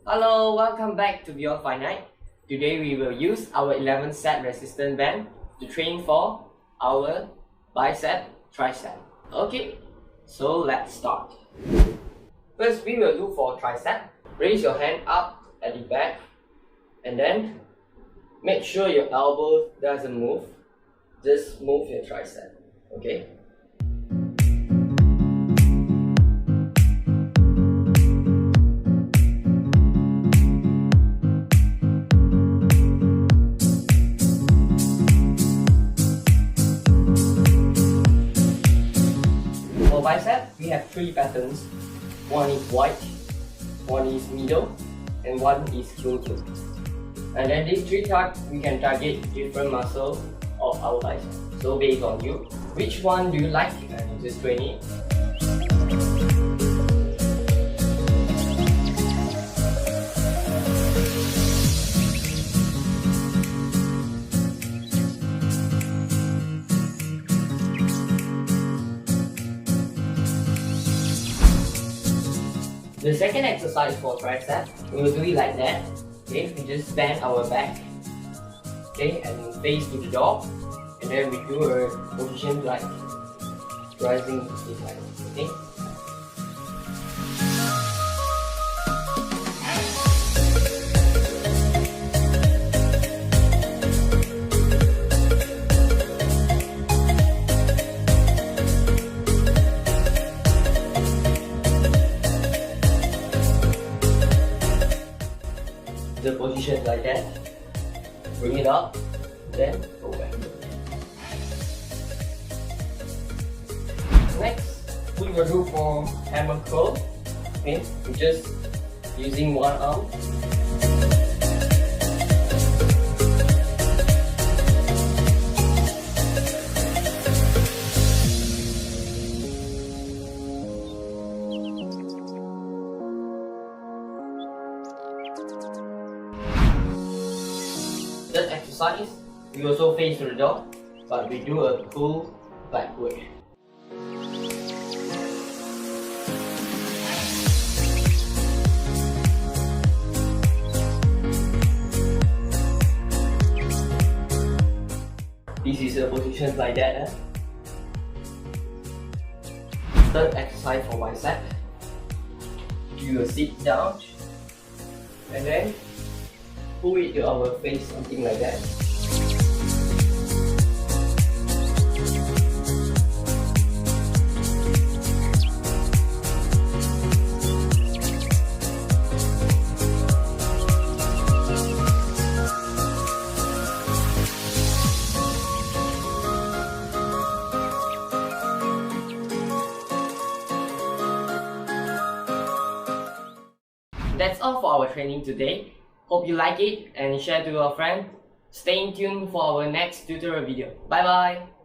Hello, welcome back to Beyond Finite. Today we will use our 11 set resistance band to train for our bicep, tricep. Okay, so let's start. First we will do for tricep. Raise your hand up at the back and then make sure your elbow doesn't move. Just move your tricep. Okay. For bicep, we have 3 patterns. One is white, one is middle, and one is closure. And then these 3 types, we can target different muscles of our bicep. So based on you, which one do you like and you just train it. The second exercise for tricep, we will do it like that. Okay, we just bend our back, okay, and face to the door, and then we do a position like rising this line. Okay. The position like that, bring it up, then go back. Next, we will do for hammer curl. Okay, we're just using one arm. That exercise, we also face to the door, but we do a pull backward. This is a position like that. Third exercise for bicep. You will sit down and then pull it to our face, something like that. That's all for our training today. Hope you like it and share to your friends. Stay tuned for our next tutorial video. Bye bye!